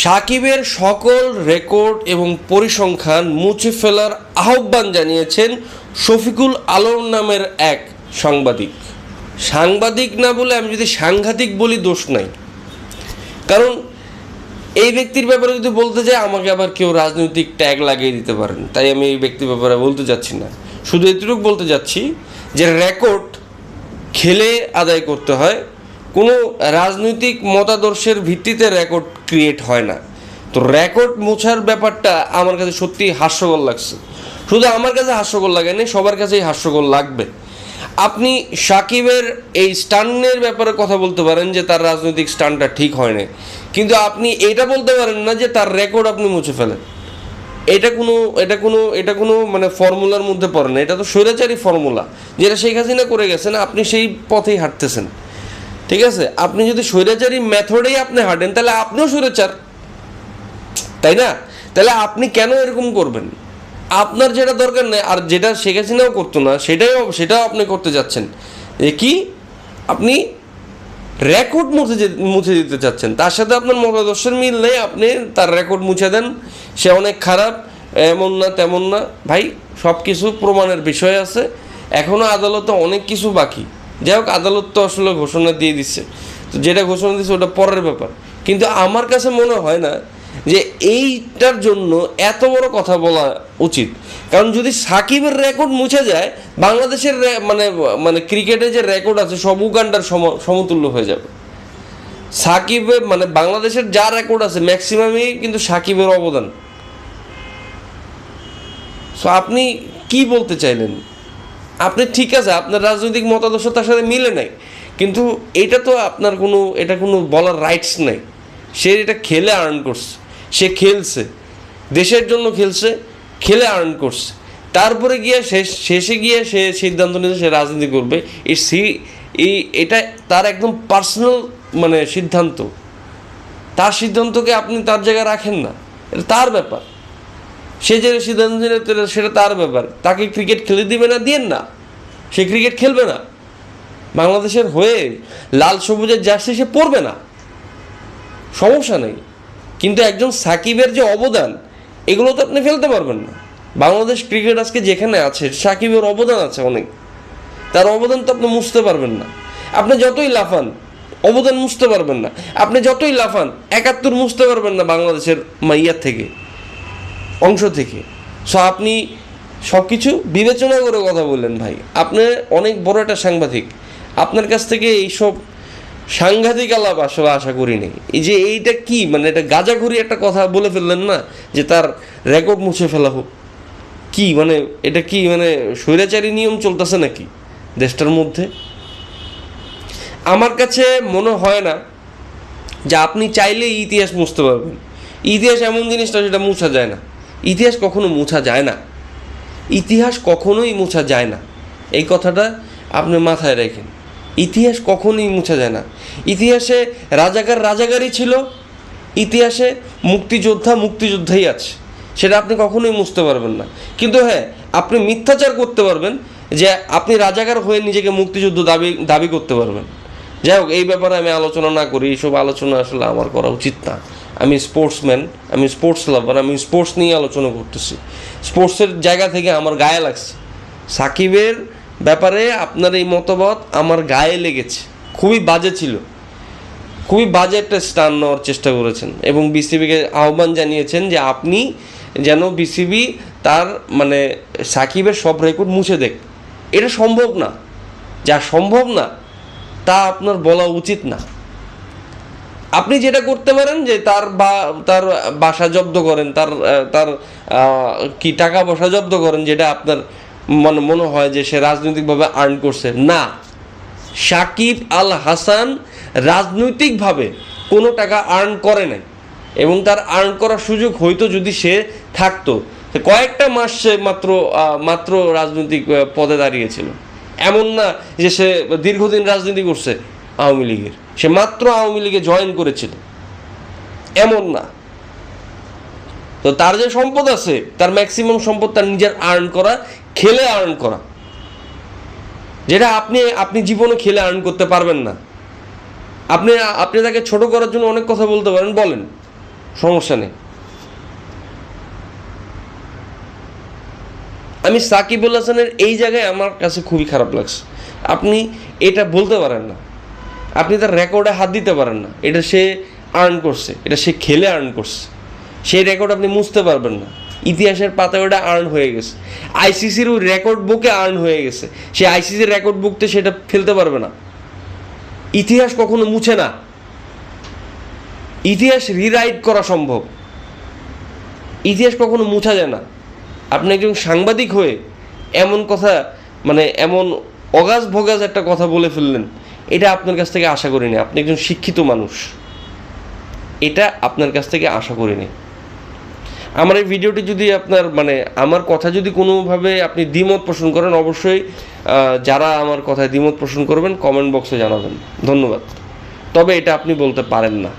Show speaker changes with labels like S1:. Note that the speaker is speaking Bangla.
S1: সাকিবের সকল রেকর্ড এবং পরিসংখ্যান মুছে ফেলার আহ্বান জানিয়েছেন শফিকুল আলম নামের এক সাংবাদিক। সাংবাদিক না বলে আমি যদি সাংঘাতিক বলি দোষ নাই, কারণ এই ব্যক্তির ব্যাপারে যদি বলতে যাই আমাকে আবার কেউ রাজনৈতিক ট্যাগ লাগিয়ে দিতে পারেন, তাই আমি এই ব্যক্তির ব্যাপারে বলতে যাচ্ছি না। শুধু এতটুকু বলতে যাচ্ছি যে রেকর্ড খেলে আদায় করতে হয়, কোনো রাজনৈতিক মতাদর্শের ভিত্তিতে রেকর্ড ক্রিয়েট হয় না। তো রেকর্ড মোছার ব্যাপারটা আমার কাছে সত্যিই হাস্যকর লাগছে। শুধু আমার কাছে হাস্যকর লাগেনি, সবার কাছেই হাস্যকর লাগবে। আপনি সাকিবের এই স্টান্টের ব্যাপারে কথা বলতে পারেন যে তার রাজনৈতিক স্টান্টটা ঠিক হয় না, কিন্তু আপনি এটা বলতে পারেন না যে তার রেকর্ড আপনি মুছে ফেলেন। এটা কোনো মানে ফর্মুলার মধ্যে পড়ে না। এটা তো স্বৈরাচারী ফর্মুলা, যেটা শেখ হাসিনা করে গেছেন, আপনি সেই পথেই হাঁটতেছেন। ঠিক আছে, আপনি যদি স্বৈরাচারী মেথডেই আপনি হাঁটেন তাহলে আপনিও স্বৈরাচার, তাই না? তাহলে আপনি কেন এরকম করবেন? আপনার যেটা দরকার নেই, আর যেটা শেখ হাসিনাও করতো না সেটাও আপনি করতে যাচ্ছেন। কি আপনি রেকর্ড মুছে দিতে চাচ্ছেন, তার সাথে আপনার মতাদর্শের মিল নেই, আপনি তার রেকর্ড মুছে দেন, সে অনেক খারাপ, এমন না তেমন না। ভাই, সব কিছু প্রমাণের বিষয় আছে, এখনও আদালতে অনেক কিছু বাকি। যাই হোক, আদালত তো আসলে ঘোষণা দিয়ে দিচ্ছে, তো যেটা ঘোষণা দিচ্ছে ওটা পরের ব্যাপার। কিন্তু আমার কাছে মনে হয় না যে এইটার জন্য এত বড় কথা বলা উচিত। কারণ যদি সাকিবের রেকর্ড মুছে যায়, বাংলাদেশের মানে মানে ক্রিকেটে যে রেকর্ড আছে সব উগান্ডার সমতুল্য হয়ে যাবে। সাকিবের মানে বাংলাদেশের যা রেকর্ড আছে ম্যাক্সিমামই কিন্তু সাকিবের অবদান। সো আপনি কি বলতে চাইলেন? আপনি ঠিক আছে, আপনার রাজনৈতিক মতাদর্শ তার সাথে মিলে নাই, কিন্তু এটা তো আপনার এটা কোনো বলার রাইটস নেই। সে এটা খেলে আর্ন করছে, সে খেলছে, দেশের জন্য খেলছে, খেলে আর্ন করছে। তারপরে গিয়ে শেষে গিয়ে সে সিদ্ধান্ত নিতে সে রাজনীতি করবে, এটা তার একদম পার্সোনাল মানে সিদ্ধান্ত। তার সিদ্ধান্তকে আপনি তার জায়গায় রাখেন না, এটা তার ব্যাপার। সে যে সিদ্ধান্ত নিলে সেটা তার ব্যাপার। তাকে ক্রিকেট খেলে দিবে না, দিয়েন না, সে ক্রিকেট খেলবে না, বাংলাদেশের হয়ে লাল সবুজের জার্সি সে পরবে না, সমস্যা নেই। কিন্তু একজন সাকিবের যে অবদান, এগুলো তো আপনি ফেলতে পারবেন না। বাংলাদেশ ক্রিকেট আজকে যেখানে আছে, সাকিবের অবদান আছে অনেক, তার অবদান তো আপনি মুছতে পারবেন না। আপনি যতই লাফান, অবদান মুছতে পারবেন না। আপনি যতই লাফান, ৭১ মুছতে পারবেন না বাংলাদেশের মাইয়ার থেকে, অংশ থেকে। সো আপনি সব কিছু বিবেচনা করে কথা বললেন। ভাই, আপনি অনেক বড় একটা সাংবাদিক, আপনার কাছ থেকে এইসব সাংঘাতিক আলাপ আসলে আশা করিনি। এই যে এইটা কি মানে এটা গাঁজাখুরি একটা কথা বলে ফেললেন না, যে তার রেকর্ড মুছে ফেলা হোক। কি মানে এটা কি মানে স্বৈরাচারী নিয়ম চলতেছে নাকি দেশটার মধ্যে? আমার কাছে মনে হয় না যে আপনি চাইলে ইতিহাস মুছতে পারবেন। ইতিহাস এমন জিনিসটা সেটা মুছা যায় না। ইতিহাস কখনো মুছা যায় না, ইতিহাস কখনোই মুছা যায় না, এই কথাটা আপনি মাথায় রাখেন। ইতিহাস কখনোই মুছা যায় না। ইতিহাসে রাজাকারই ছিল, ইতিহাসে মুক্তিযোদ্ধাই আছে, সেটা আপনি কখনোই মুছতে পারবেন না। কিন্তু হ্যাঁ, আপনি মিথ্যাচার করতে পারবেন, যে আপনি রাজাকার হয়ে নিজেকে মুক্তিযুদ্ধ দাবি করতে পারবেন। যাই হোক, এই ব্যাপারে আমি আলোচনা না করি, এইসব আলোচনা আসলে আমার করা উচিত না। আমি স্পোর্টসম্যান, আমি স্পোর্টস লাভার, আমি স্পোর্টস নিয়ে আলোচনা করতেছি। স্পোর্টসের জায়গা থেকে আমার গায়ে লাগছে সাকিবের ব্যাপারে আপনার এই মতবাদ, আমার গায়ে লেগেছে। খুবই বাজে ছিল, খুবই বাজে একটা স্টান নেওয়ার চেষ্টা করেছেন, এবং বিসিবিকে আহ্বান জানিয়েছেন যে আপনি যেন বিসিবি তার মানে সাকিবের সব রেকর্ড মুছে দেখ। এটা সম্ভব না, যা সম্ভব না তা আপনার বলা উচিত না। আপনি যেটা করতে পারেন যে তার বাসা জব্দ করেন, তার কি টাকা পয়সা জব্দ করেন, যেটা আপনার মনে হয় যে সে রাজনৈতিকভাবে আর্ন করছে। না, সাকিব আল হাসান রাজনৈতিকভাবে কোনো টাকা আর্ন করে নাই, এবং তার আর্ন করার সুযোগ হয়তো যদি সে থাকতো, কয়েকটা মাস সে মাত্র রাজনৈতিক পদে দাঁড়িয়েছিল। এমন না যে সে দীর্ঘদিন রাজনীতি করছে আওয়ামী লীগের, সে মাত্র আওয়ামী লীগে জয়েন করেছিল, এমন না। তো তার যে সম্পদ আছে, তার ম্যাক্সিমাম সম্পদ তার নিজের আর্ন করা, খেলে আর্ন করা, যেটা আপনি জীবনে খেলে আর্ন করতে পারবেন না। আপনি তাকে ছোট করার জন্য অনেক কথা বলতে পারেন, বলেন, সমস্যা নেই। আমি সাকিবুল হাসানের এই জায়গায় আমার কাছে খুবই খারাপ লাগছে। আপনি এটা বলতে পারেন না, আপনি তার রেকর্ডে হাত দিতে পারেন না। এটা সে আর্ন করছে, এটা সে খেলে আর্ন করছে, সেই রেকর্ড আপনি মুছতে পারবেন না। ইতিহাসের পাতায় ওটা আর্ন হয়ে গেছে, আইসিসির ওই রেকর্ড বুকে আর্ন হয়ে গেছে। সে আইসিসির রেকর্ড বুকতে সেটা ফেলতে পারবে না। ইতিহাস কখনো মুছে না, ইতিহাস রিরাইট করা সম্ভব, ইতিহাস কখনো মুছা যায় না। আপনি একজন সাংবাদিক হয়ে এমন কথা, মানে এমন অগাজ ভগাজ একটা কথা বলে ফেললেন, এটা আপনার কাছ থেকে আশা করিনি। আপনি একজন শিক্ষিত মানুষ, এটা আপনার কাছ থেকে আশা করিনি। আমার এই ভিডিওটি যদি আপনার, মানে আমার কথা যদি কোনোভাবে আপনি দ্বিমত পোষণ করেন, অবশ্যই যারা আমার কথায় দ্বিমত পোষণ করবেন কমেন্ট বক্সে জানাবেন। ধন্যবাদ। তবে এটা আপনি বলতে পারেন না।